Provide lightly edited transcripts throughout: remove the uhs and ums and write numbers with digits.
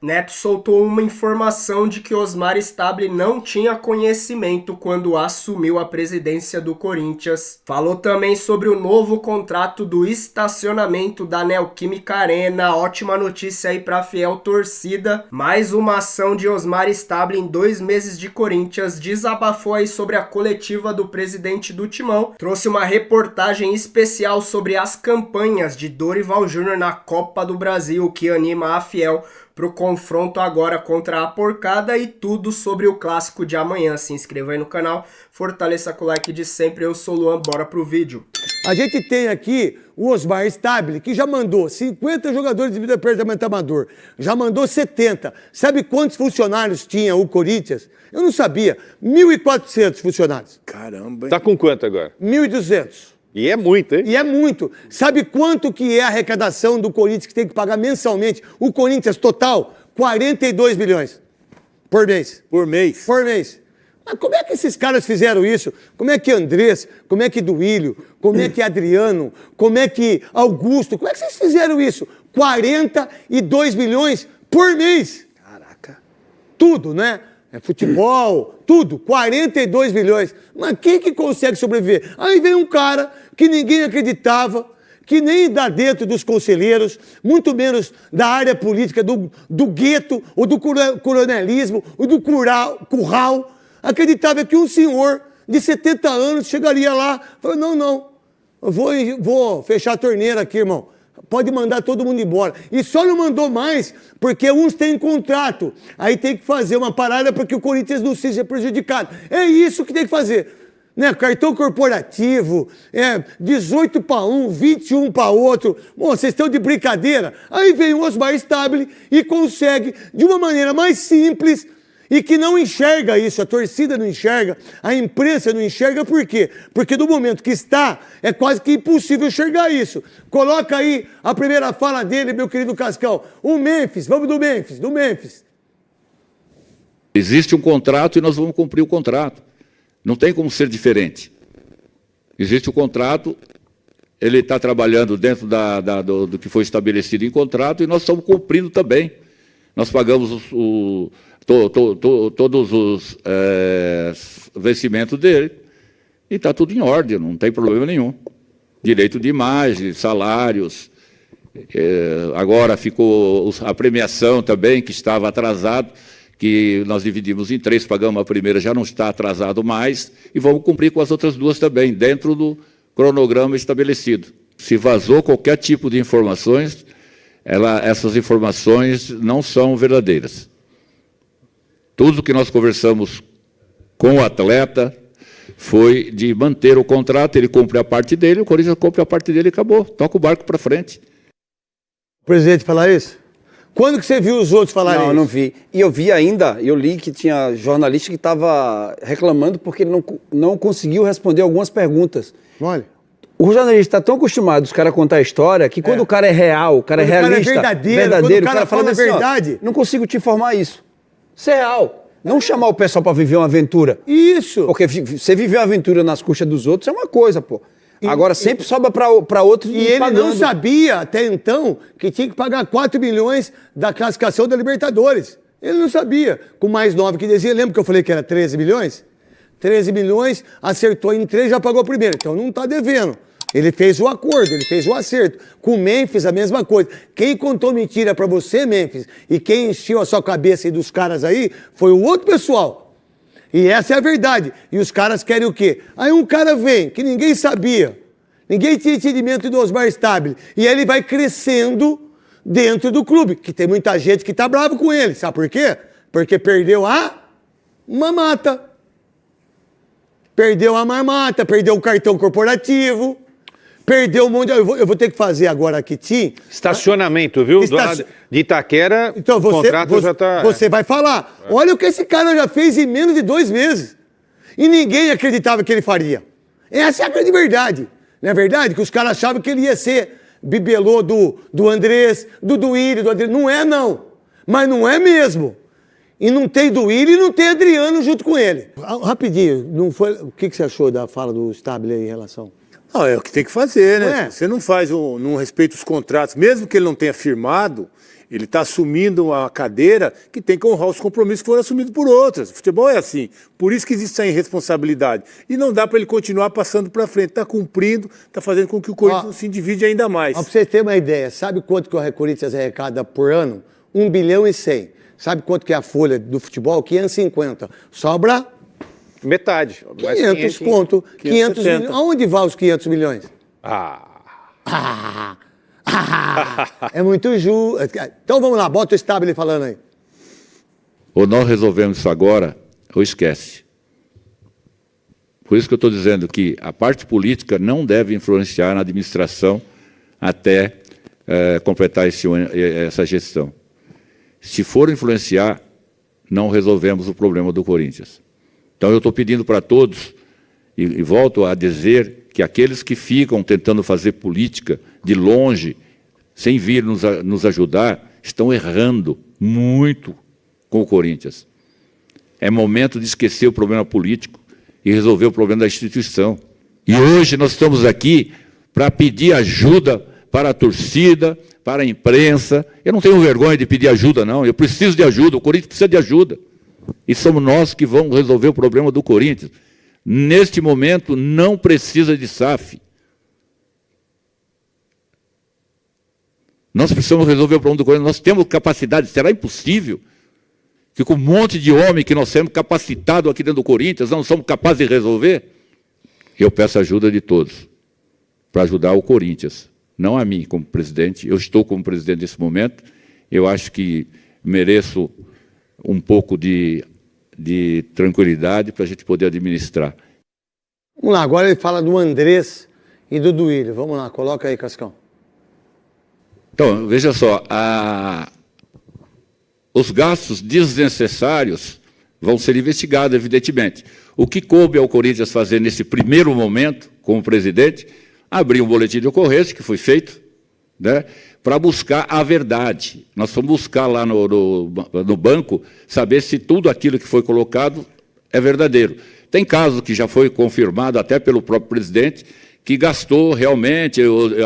Neto soltou uma informação de que Osmar Stabile não tinha conhecimento quando assumiu a presidência do Corinthians. Falou também sobre o novo contrato do estacionamento da Neoquímica Arena. Ótima notícia aí para a fiel torcida. Mais uma ação de Osmar Stabile em 2 meses de Corinthians. Desabafou aí sobre a coletiva do presidente do Timão. Trouxe uma reportagem especial sobre as campanhas de Dorival Júnior na Copa do Brasil, que anima a fiel pro confronto agora contra a Porcada, e tudo sobre o clássico de amanhã. Se inscreva aí no canal, fortaleça com o like de sempre. Eu sou o Luan, bora pro vídeo. A gente tem aqui o Osmar Stabile, que já mandou 50 jogadores de departamento amador, já mandou 70. Sabe quantos funcionários tinha o Corinthians? Eu não sabia. 1.400 funcionários. Caramba. Tá com quanto agora? 1.200. E é muito, hein? E é muito. Sabe quanto que é a arrecadação do Corinthians que tem que pagar mensalmente? O Corinthians total, 42 milhões por mês. Por mês? Por mês. Mas como é que esses caras fizeram isso? Como é que Andrés, como é que Duílio, como é que Adriano, como é que Augusto, como é que vocês fizeram isso? 42 milhões por mês. Caraca. Tudo, né? É futebol, tudo, 42 milhões. Mas quem que consegue sobreviver? Aí vem um cara que ninguém acreditava, que nem dá dentro dos conselheiros, muito menos da área política, do gueto, ou do coronelismo, ou do curral, acreditava que um senhor de 70 anos chegaria lá e falou, não, eu vou fechar a torneira aqui, irmão. Pode mandar todo mundo embora. E só não mandou mais porque uns têm contrato. Aí tem que fazer uma parada para que o Corinthians não seja prejudicado. É isso que tem que fazer. Né? Cartão corporativo, 18 para um, 21 para outro. Bom, vocês estão de brincadeira? Aí vem o Osmar Stabile e consegue, de uma maneira mais simples, e que não enxerga isso, a torcida não enxerga, a imprensa não enxerga, por quê? Porque no momento que está, é quase que impossível enxergar isso. Coloca aí a primeira fala dele, meu querido Cascão. O Memphis, vamos do Memphis. Existe um contrato e nós vamos cumprir o contrato. Não tem como ser diferente. Existe o contrato, ele está trabalhando dentro do que foi estabelecido em contrato e nós estamos cumprindo também. Nós pagamos todos os vencimentos dele e está tudo em ordem, não tem problema nenhum. Direito de imagem, salários, agora ficou a premiação também, que estava atrasado, que nós dividimos em 3, pagamos a primeira, já não está atrasado mais, e vamos cumprir com as outras 2 também, dentro do cronograma estabelecido. Se vazou qualquer tipo de informações, essas informações não são verdadeiras. Tudo que nós conversamos com o atleta foi de manter o contrato, ele cumpre a parte dele, o Corinthians cumpre a parte dele e acabou. Toca o barco para frente. O presidente falar isso? Quando que você viu os outros falarem isso? Não, eu não vi. E eu vi ainda, eu li que tinha jornalista que estava reclamando porque ele não conseguiu responder algumas perguntas. Olha. O jornalista está tão acostumado os caras a contar a história que quando o cara é real, o cara é realista, quando o cara é verdadeiro, o cara fala assim, verdade. Não consigo te informar isso. Isso é real. Não chamar o pessoal para viver uma aventura. Isso. Porque você viver uma aventura nas custas dos outros é uma coisa, pô. Agora sempre sobra para outros. E ele não sabia até então que tinha que pagar 4 milhões da classificação da Libertadores. Ele não sabia. Com mais 9 que dizia, lembra que eu falei que era 13 milhões? 13 milhões, acertou em 3, já pagou a primeira. Então não está devendo. Ele fez o acordo, ele fez o acerto. Com o Memphis, a mesma coisa. Quem contou mentira pra você, Memphis, e quem encheu a sua cabeça e dos caras aí, foi o outro pessoal. E essa é a verdade. E os caras querem o quê? Aí um cara vem, que ninguém sabia. Ninguém tinha entendimento do Osmar Stabile. E ele vai crescendo dentro do clube, que tem muita gente que tá bravo com ele. Sabe por quê? Porque perdeu a mamata. Perdeu a marmata, perdeu o cartão corporativo. Perdeu um monte de... Eu vou ter que fazer agora aqui, Tim. Estacionamento, viu? De Itaquera, então, o contrato já está... Você vai falar. Olha o que esse cara já fez em menos de 2 meses. E ninguém acreditava que ele faria. Essa é a grande verdade. Não é verdade? Que os caras achavam que ele ia ser bibelô do Andrés, do Duílio, do Adriano. Não é, não. Mas não é mesmo. E não tem Duílio e não tem Adriano junto com ele. Rapidinho, não foi... O que você achou da fala do Stabile aí em relação... Não, é o que tem que fazer, né? Não é? Você não faz, não respeita os contratos, mesmo que ele não tenha firmado, Ele está assumindo uma cadeira que tem que honrar os compromissos que foram assumidos por outras. O futebol é assim. Por isso que existe essa irresponsabilidade. E não dá para ele continuar passando para frente. Está cumprindo, está fazendo com que o Corinthians se divide ainda mais. Para você ter uma ideia, sabe quanto que o Corinthians arrecada por ano? 1 bilhão e 100. Sabe quanto que é a folha do futebol? 550. Sobra... Metade. 500 conto. 500 milhões. Aonde vai os 500 milhões? É muito justo. Então vamos lá, bota o Stabile falando aí. Ou nós resolvemos isso agora, ou esquece. Por isso que eu estou dizendo que a parte política não deve influenciar na administração até completar essa gestão. Se for influenciar, não resolvemos o problema do Corinthians. Então eu estou pedindo para todos, e volto a dizer, que aqueles que ficam tentando fazer política de longe, sem vir nos ajudar, estão errando muito com o Corinthians. É momento de esquecer o problema político e resolver o problema da instituição. E hoje nós estamos aqui para pedir ajuda para a torcida, para a imprensa. Eu não tenho vergonha de pedir ajuda, não. Eu preciso de ajuda, o Corinthians precisa de ajuda. E somos nós que vamos resolver o problema do Corinthians. Neste momento, não precisa de SAF. Nós precisamos resolver o problema do Corinthians. Nós temos capacidade. Será impossível que com um monte de homem que nós temos capacitado aqui dentro do Corinthians, não somos capazes de resolver? Eu peço ajuda de todos para ajudar o Corinthians. Não a mim como presidente. Eu estou como presidente nesse momento. Eu acho que mereço um pouco de tranquilidade para a gente poder administrar. Vamos lá, agora ele fala do Andrés e do Duílio. Vamos lá, coloca aí, Cascão. Então, veja só, os gastos desnecessários vão ser investigados, evidentemente. O que coube ao Corinthians fazer nesse primeiro momento, como presidente, abrir um boletim de ocorrência, que foi feito, né, para buscar a verdade. Nós fomos buscar lá no banco, saber se tudo aquilo que foi colocado é verdadeiro. Tem casos que já foi confirmado até pelo próprio presidente, que gastou realmente,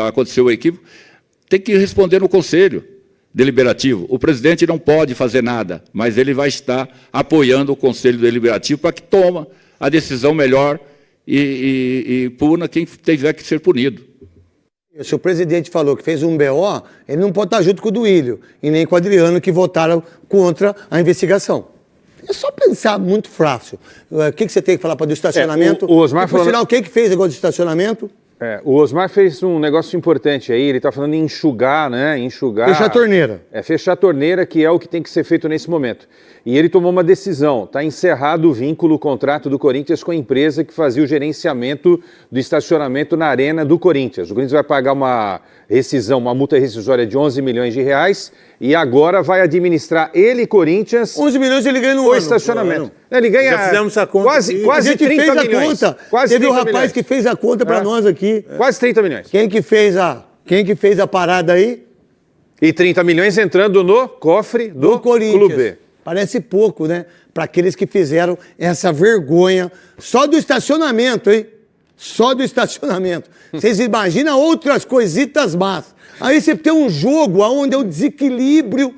aconteceu o equívoco. Tem que responder no Conselho Deliberativo. O presidente não pode fazer nada, mas ele vai estar apoiando o Conselho Deliberativo para que tome a decisão melhor e puna quem tiver que ser punido. Se o presidente falou que fez um BO, ele não pode estar junto com o Duílio e nem com o Adriano, que votaram contra a investigação. É só pensar muito fácil. O que você tem que falar para do estacionamento? O Osmar falou... Sinal, quem que fez o negócio do estacionamento? O Osmar fez um negócio importante aí, ele está falando em enxugar, né? Enxugar. Fechar a torneira. Fechar a torneira, que é o que tem que ser feito nesse momento. E ele tomou uma decisão, está encerrado o vínculo, o contrato do Corinthians com a empresa que fazia o gerenciamento do estacionamento na arena do Corinthians. O Corinthians vai pagar uma rescisão, uma multa rescisória de 11 milhões de reais e agora vai administrar ele, Corinthians... 11 milhões ele ganha no ano. Estacionamento. Ele ganha já fizemos essa conta quase 30 milhões. Teve um rapaz que fez a conta para nós aqui. Quase 30 milhões. Quem que fez a parada aí? E 30 milhões entrando no cofre do Corinthians. Clube. Parece pouco, né? Para aqueles que fizeram essa vergonha só do estacionamento, hein? Só do estacionamento. Vocês imaginam outras coisitas más. Aí você tem um jogo onde é um desequilíbrio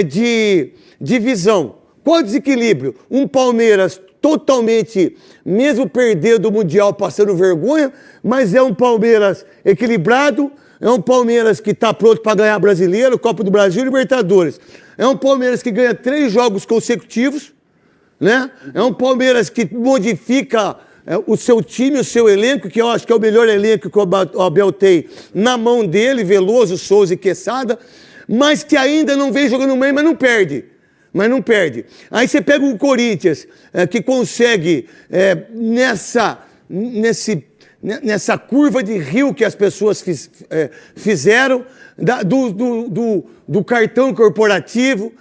de visão. Qual o desequilíbrio? Um Palmeiras totalmente, mesmo perdendo o Mundial, passando vergonha, mas é um Palmeiras equilibrado, é um Palmeiras que está pronto para ganhar Brasileiro, Copa do Brasil e Libertadores. É um Palmeiras que ganha 3 jogos consecutivos, né? É um Palmeiras que modifica o seu time, o seu elenco, que eu acho que é o melhor elenco que o Abel tem na mão dele, Veloso, Souza e Quesada, mas que ainda não vem jogando bem, mas não perde. Aí você pega o Corinthians, que consegue, nessa curva de rio que as pessoas fizeram, do cartão corporativo,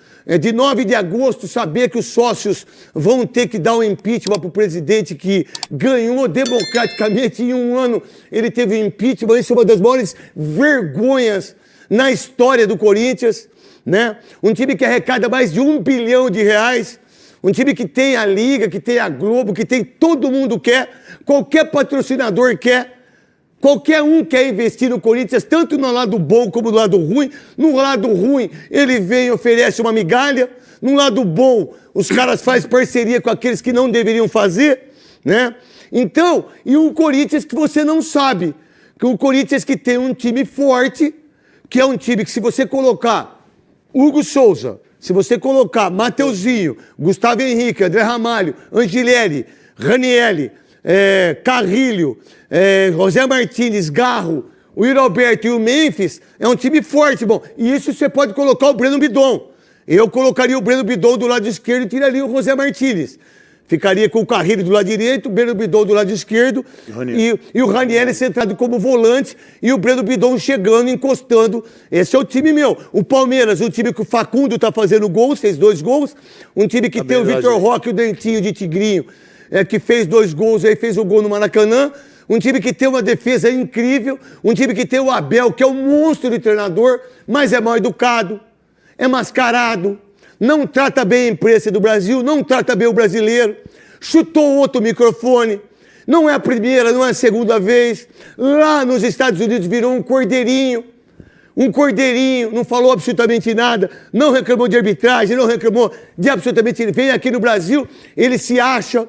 de 9 de agosto, saber que os sócios vão ter que dar um impeachment para o presidente que ganhou democraticamente em um ano. Ele teve impeachment, isso é uma das maiores vergonhas na história do Corinthians, né? Um time que arrecada mais de 1 bilhão de reais, um time que tem a Liga, que tem a Globo, que tem todo mundo quer, qualquer patrocinador quer, Qualquer um quer investir no Corinthians, tanto no lado bom como no lado ruim. No lado ruim, ele vem e oferece uma migalha. No lado bom, os caras fazem parceria com aqueles que não deveriam fazer, né? Então, e um Corinthians que você não sabe, que um Corinthians que tem um time forte, que é um time que se você colocar Hugo Souza, se você colocar Mateuzinho, Gustavo Henrique, André Ramalho, Angilelli, Ranieri, Carrilho, José Martínez, Garro, o Yuri Alberto e o Memphis, é um time forte, bom. E isso você pode colocar o Breno Bidon. Eu colocaria o Breno Bidon do lado esquerdo e tiraria o José Martínez. Ficaria com o Carrilho do lado direito, o Breno Bidon do lado esquerdo e o Ranieri centrado como volante e o Breno Bidon chegando, encostando. Esse é o time meu. O Palmeiras, um time que o Facundo tá fazendo gols, fez 2 gols. Um time que tem o Vitor Roque, o Dentinho de Tigrinho, que fez 2 gols, aí fez o gol no Maracanã. Um time que tem uma defesa incrível. Um time que tem o Abel, que é um monstro de treinador, mas é mal educado, é mascarado, não trata bem a imprensa do Brasil, não trata bem o brasileiro, chutou outro microfone, não é a primeira, não é a segunda vez. Lá nos Estados Unidos virou um cordeirinho, não falou absolutamente nada, não reclamou de arbitragem, não reclamou de absolutamente nada. Vem aqui no Brasil, ele se acha,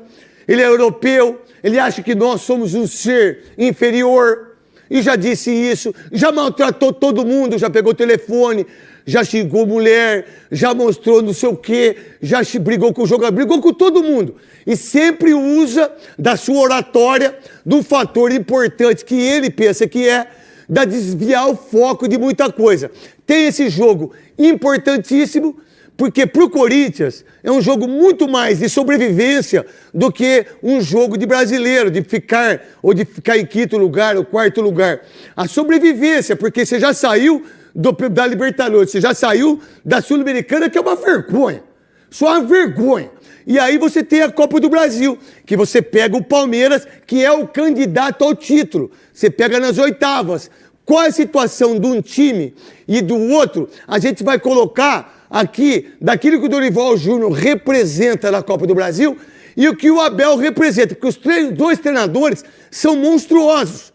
ele é europeu, ele acha que nós somos um ser inferior, e já disse isso, já maltratou todo mundo, já pegou o telefone, já xingou mulher, já mostrou não sei o quê, já brigou com o jogador, brigou com todo mundo. E sempre usa da sua oratória, de um fator importante que ele pensa que é, da desviar o foco de muita coisa. Tem esse jogo importantíssimo, porque para o Corinthians é um jogo muito mais de sobrevivência do que um jogo de brasileiro, de ficar em quinto lugar ou quarto lugar. A sobrevivência, porque você já saiu da Libertadores, você já saiu da Sul-Americana, que é uma vergonha. Só uma vergonha. E aí você tem a Copa do Brasil, que você pega o Palmeiras, que é o candidato ao título. Você pega nas oitavas. Qual é a situação de um time e do outro? A gente vai colocar aqui daquilo que o Dorival Júnior representa na Copa do Brasil e o que o Abel representa, porque os 2 treinadores são monstruosos.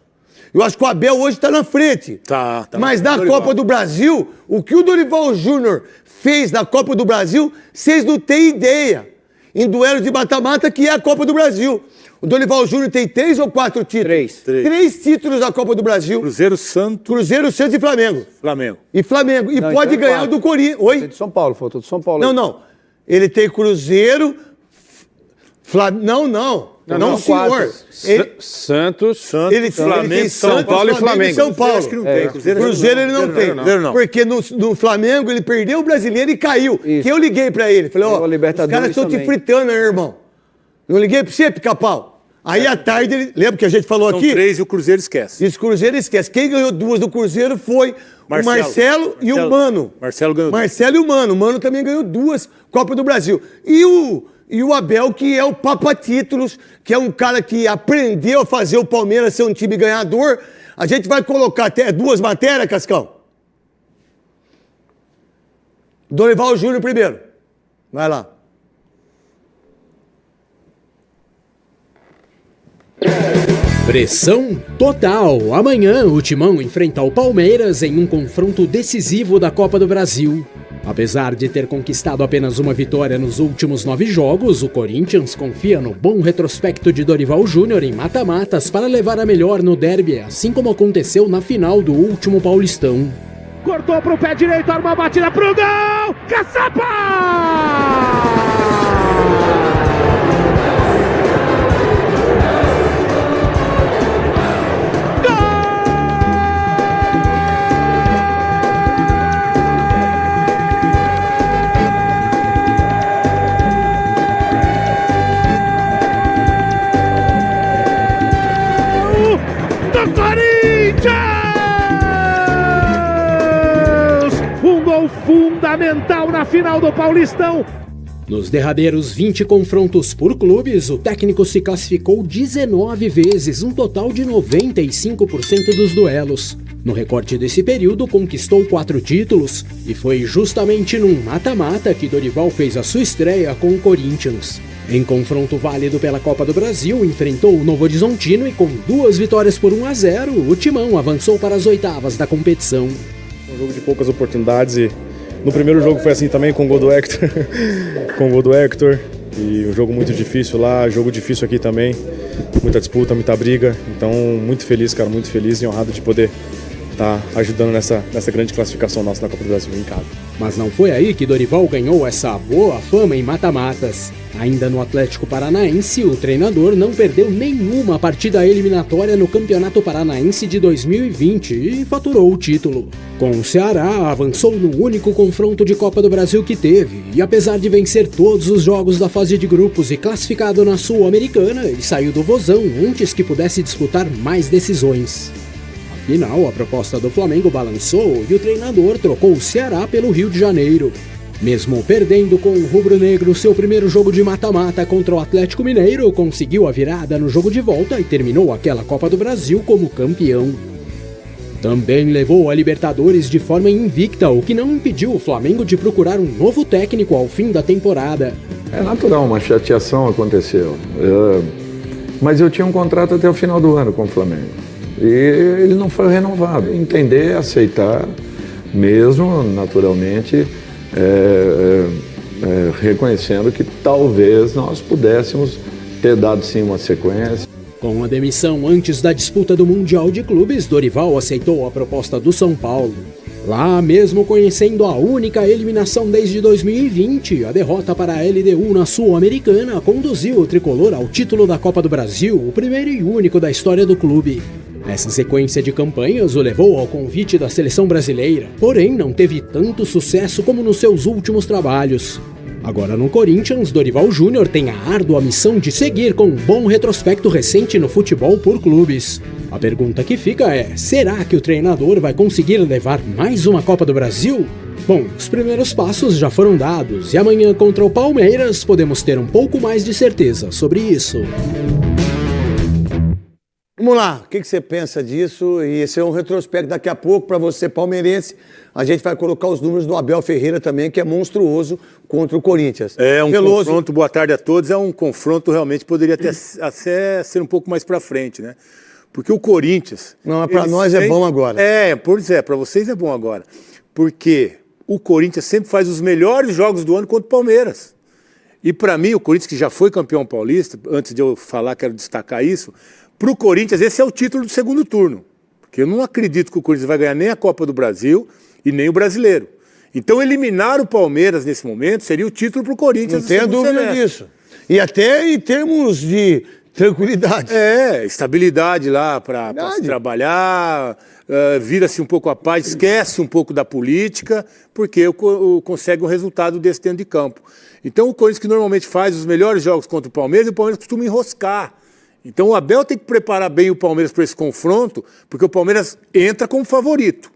Eu acho que o Abel hoje está na frente. Tá mas na Copa do Brasil, o que o Dorival Júnior fez na Copa do Brasil, vocês não têm ideia. Em duelo de mata-mata, que é a Copa do Brasil. O Dorival Júnior tem 3 ou 4 títulos? 3 títulos da Copa do Brasil. Cruzeiro, Santos e Flamengo. E não, pode então ganhar o do Corinthians. Oi? De São Paulo, faltou de São Paulo. Não. Ele tem Cruzeiro, Não, senhor. Santos, Ele tem São Paulo e Flamengo. São Paulo. Acho que não tem. Cruzeiro ele não tem. Não. Porque no Flamengo ele perdeu o brasileiro e caiu. Isso. Que eu liguei pra ele. Falei, os caras estão te fritando, né, irmão? Não liguei pra você, pica-pau. Aí à tarde, lembra que a gente falou aqui? São 3 e o Cruzeiro esquece. Isso, o Cruzeiro esquece. Quem ganhou 2 do Cruzeiro foi o Marcelo e o Mano. Marcelo ganhou. Marcelo e o Mano. O Mano também ganhou 2 Copas do Brasil. E o Abel, que é o papa-títulos, que é um cara que aprendeu a fazer o Palmeiras ser um time ganhador. A gente vai colocar até 2 matérias, Cascão. Dorival Júnior primeiro. Vai lá. Pressão total. Amanhã o Timão enfrenta o Palmeiras em um confronto decisivo da Copa do Brasil. Apesar de ter conquistado apenas uma vitória nos últimos 9 jogos, o Corinthians confia no bom retrospecto de Dorival Júnior em mata-matas para levar a melhor no derby, assim como aconteceu na final do último Paulistão. Cortou pro pé direito, arma a batida pro gol! Caçapa! Do Corinthians! Um gol fundamental na final do Paulistão. Nos derradeiros 20 confrontos por clubes, o técnico se classificou 19 vezes, um total de 95% dos duelos. No recorte desse período, conquistou 4 títulos e foi justamente num mata-mata que Dorival fez a sua estreia com o Corinthians. Em confronto válido pela Copa do Brasil, enfrentou o Novo Horizontino e com 2 vitórias por 1-0, o Timão avançou para as oitavas da competição. Um jogo de poucas oportunidades e no primeiro jogo foi assim também com o gol do Hector, e um jogo muito difícil lá, jogo difícil aqui também, muita disputa, muita briga, então muito feliz, cara, muito feliz e honrado de poder estar ajudando nessa grande classificação nossa na Copa do Brasil em casa. Mas não foi aí que Dorival ganhou essa boa fama em mata-matas. Ainda no Atlético Paranaense, o treinador não perdeu nenhuma partida eliminatória no Campeonato Paranaense de 2020 e faturou o título. Com o Ceará, avançou no único confronto de Copa do Brasil que teve, e apesar de vencer todos os jogos da fase de grupos e classificado na Sul-Americana, ele saiu do Vozão antes que pudesse disputar mais decisões. Afinal, a proposta do Flamengo balançou e o treinador trocou o Ceará pelo Rio de Janeiro. Mesmo perdendo com o rubro-negro seu primeiro jogo de mata-mata contra o Atlético Mineiro, conseguiu a virada no jogo de volta e terminou aquela Copa do Brasil como campeão. Também levou a Libertadores de forma invicta, o que não impediu o Flamengo de procurar um novo técnico ao fim da temporada. É natural, uma chateação aconteceu. Mas eu tinha um contrato até o final do ano com o Flamengo. E ele não foi renovado. Entender, aceitar, mesmo naturalmente, reconhecendo que talvez nós pudéssemos ter dado sim uma sequência. Com a demissão antes da disputa do Mundial de Clubes, Dorival aceitou a proposta do São Paulo. Lá, mesmo conhecendo a única eliminação desde 2020, a derrota para a LDU na Sul-Americana conduziu o tricolor ao título da Copa do Brasil, o primeiro e único da história do clube. Essa sequência de campanhas o levou ao convite da seleção brasileira, porém não teve tanto sucesso como nos seus últimos trabalhos. Agora no Corinthians, Dorival Júnior tem a árdua missão de seguir com um bom retrospecto recente no futebol por clubes. A pergunta que fica é, será que o treinador vai conseguir levar mais uma Copa do Brasil? Bom, os primeiros passos já foram dados e amanhã contra o Palmeiras podemos ter um pouco mais de certeza sobre isso. Vamos lá, o que você pensa disso? E esse é um retrospecto daqui a pouco para você palmeirense. A gente vai colocar os números do Abel Ferreira também, que é monstruoso contra o Corinthians. É um confronto, boa tarde a todos, é um confronto realmente poderia até ser um pouco mais para frente, né? Porque o Corinthians... Não, mas para nós é bom agora. Pois é, para vocês é bom agora. Porque o Corinthians sempre faz os melhores jogos do ano contra o Palmeiras. E para mim, o Corinthians que já foi campeão paulista, antes de eu falar, quero destacar isso, para o Corinthians esse é o título do segundo turno. Porque eu não acredito que o Corinthians vai ganhar nem a Copa do Brasil e nem o Brasileiro. Então eliminar o Palmeiras nesse momento seria o título para o Corinthians. Não tenho dúvida disso. E até em termos de tranquilidade. Estabilidade lá para se trabalhar, vira-se um pouco a paz, esquece um pouco da política, porque consegue um resultado desse dentro de campo. Então o Corinthians que normalmente faz os melhores jogos contra o Palmeiras, e o Palmeiras costuma enroscar. Então o Abel tem que preparar bem o Palmeiras para esse confronto, porque o Palmeiras entra como favorito.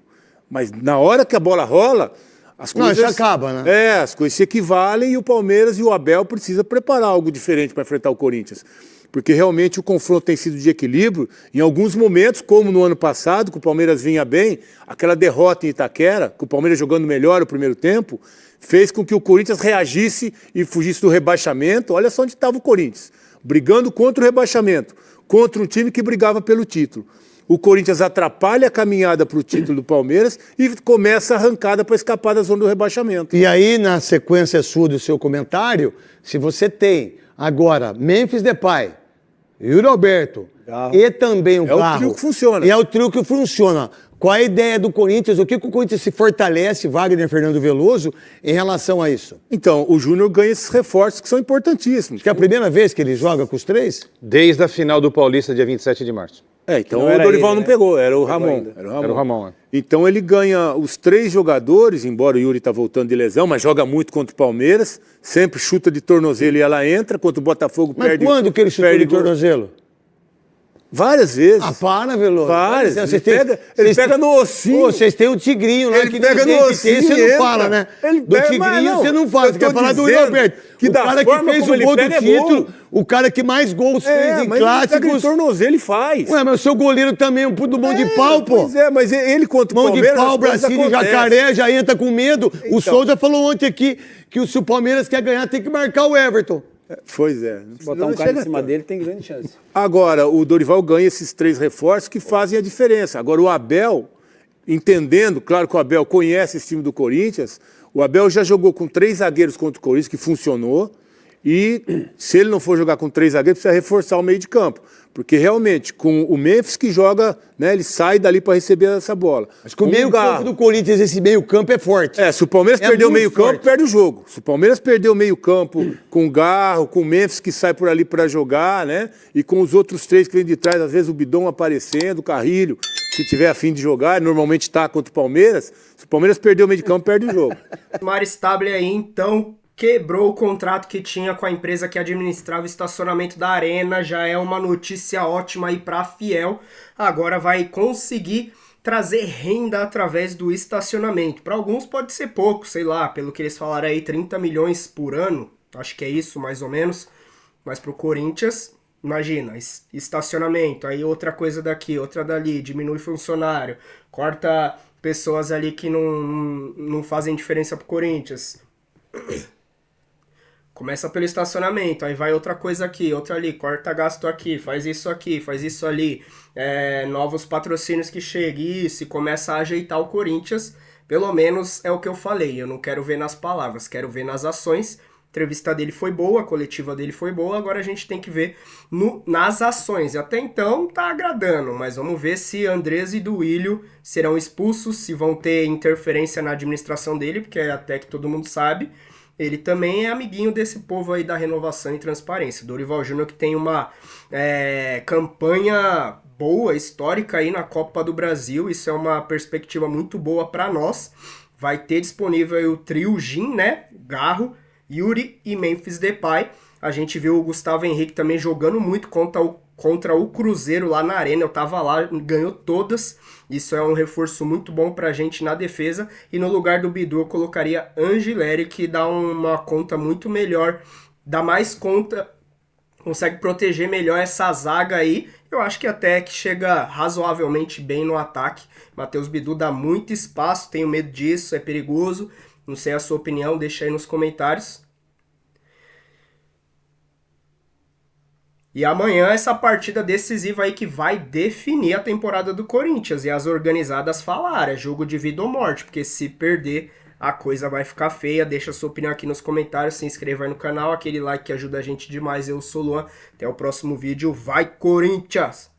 Mas na hora que a bola rola, as coisas... Não, já acaba, né? As coisas se equivalem e o Palmeiras e o Abel precisam preparar algo diferente para enfrentar o Corinthians. Porque realmente o confronto tem sido de equilíbrio. Em alguns momentos, como no ano passado, que o Palmeiras vinha bem, aquela derrota em Itaquera, com o Palmeiras jogando melhor o primeiro tempo, fez com que o Corinthians reagisse e fugisse do rebaixamento. Olha só onde estava o Corinthians, brigando contra o rebaixamento, contra um time que brigava pelo título. O Corinthians atrapalha a caminhada para o título do Palmeiras e começa a arrancada para escapar da zona do rebaixamento. E aí, na sequência sua do seu comentário, se você tem agora Memphis Depay, Yuri Alberto e também o Garro... É o trio que funciona. E é o trio que funciona. Qual é a ideia do Corinthians? O que o Corinthians se fortalece, Wagner, Fernando Veloso, em relação a isso? Então, o Júnior ganha esses reforços que são importantíssimos. Acho que é a primeira vez que ele joga com os três? Desde a final do Paulista, dia 27 de março. Então o Dorival não pegou, era o Ramon. Era o Ramon. Então ele ganha os 3 jogadores, embora o Yuri está voltando de lesão, mas joga muito contra o Palmeiras, sempre chuta de tornozelo e ela entra, contra o Botafogo perde. Mas quando que ele chutou de tornozelo? Várias vezes. Para, Veloso. Várias. Ele pega no ossinho. Pô, vocês têm o tigrinho lá. Ele pega no ossinho. Você não fala, né? Do tigrinho você não fala. Você quer falar do Yuri Alberto. O cara que fez o gol do título, o cara que mais gols fez em clássicos. Ele pega de tornozelo, ele faz. Ué, mas o seu goleiro também é um puto mão de pau, pô. Pois é, mas ele contra o Palmeiras... Mão de pau, bracinho, jacaré, já entra com medo. O Souza falou ontem aqui que se o Palmeiras quer ganhar, tem que marcar o Everton. Pois é. Se botar um cara em cima dele, tem grande chance. Agora, o Dorival ganha esses 3 reforços que fazem a diferença. Agora, o Abel, entendendo, claro que o Abel conhece esse time do Corinthians, o Abel já jogou com 3 zagueiros contra o Corinthians, que funcionou, e se ele não for jogar com 3 zagueiros, precisa reforçar o meio de campo. Porque realmente, com o Memphis que joga, né, ele sai dali para receber essa bola. Mas com o meio-campo do Corinthians, esse meio-campo é forte. Se o Palmeiras perder o meio-campo, perde o jogo. Se o Palmeiras perder o meio-campo com o Garro, com o Memphis que sai por ali para jogar, né? E com os outros 3 que vêm de trás, às vezes o Bidon aparecendo, o Carrilho, se tiver a fim de jogar, normalmente está contra o Palmeiras. Se o Palmeiras perder o meio de campo, perde o jogo. Osmar Stabile aí, então, quebrou o contrato que tinha com a empresa que administrava o estacionamento da Arena. Já é uma notícia ótima aí para a Fiel. Agora vai conseguir trazer renda através do estacionamento. Para alguns pode ser pouco, sei lá, pelo que eles falaram aí, 30 milhões por ano. Acho que é isso, mais ou menos. Mas para o Corinthians, imagina, estacionamento, aí outra coisa daqui, outra dali, diminui funcionário, corta pessoas ali que não fazem diferença para o Corinthians. Começa pelo estacionamento, aí vai outra coisa aqui, outra ali, corta gasto aqui, faz isso ali, novos patrocínios que cheguem, isso, e começa a ajeitar o Corinthians. Pelo menos é o que eu falei, eu não quero ver nas palavras, quero ver nas ações. A entrevista dele foi boa, a coletiva dele foi boa, agora a gente tem que ver nas ações. E até então tá agradando, mas vamos ver se Andrés e Duílio serão expulsos, se vão ter interferência na administração dele, porque até que todo mundo sabe, ele também é amiguinho desse povo aí da renovação e transparência. Dorival Júnior que tem uma campanha boa, histórica aí na Copa do Brasil, isso é uma perspectiva muito boa para nós. Vai ter disponível aí o trio Gin, né? Garro, Yuri e Memphis Depay. A gente viu o Gustavo Henrique também jogando muito contra o Cruzeiro lá na Arena. Eu tava lá, ganhou todas. Isso é um reforço muito bom pra gente na defesa. E no lugar do Bidu eu colocaria Angileri, que dá uma conta muito melhor, dá mais conta, consegue proteger melhor essa zaga aí. Eu acho que até que chega razoavelmente bem no ataque. Matheus Bidu dá muito espaço, tenho medo disso, é perigoso. Não sei a sua opinião, deixa aí nos comentários. E amanhã essa partida decisiva aí que vai definir a temporada do Corinthians. E as organizadas falaram, é jogo de vida ou morte, porque se perder a coisa vai ficar feia. Deixa a sua opinião aqui nos comentários, se inscreva aí no canal, aquele like que ajuda a gente demais. Eu sou o Luan, até o próximo vídeo, vai Corinthians!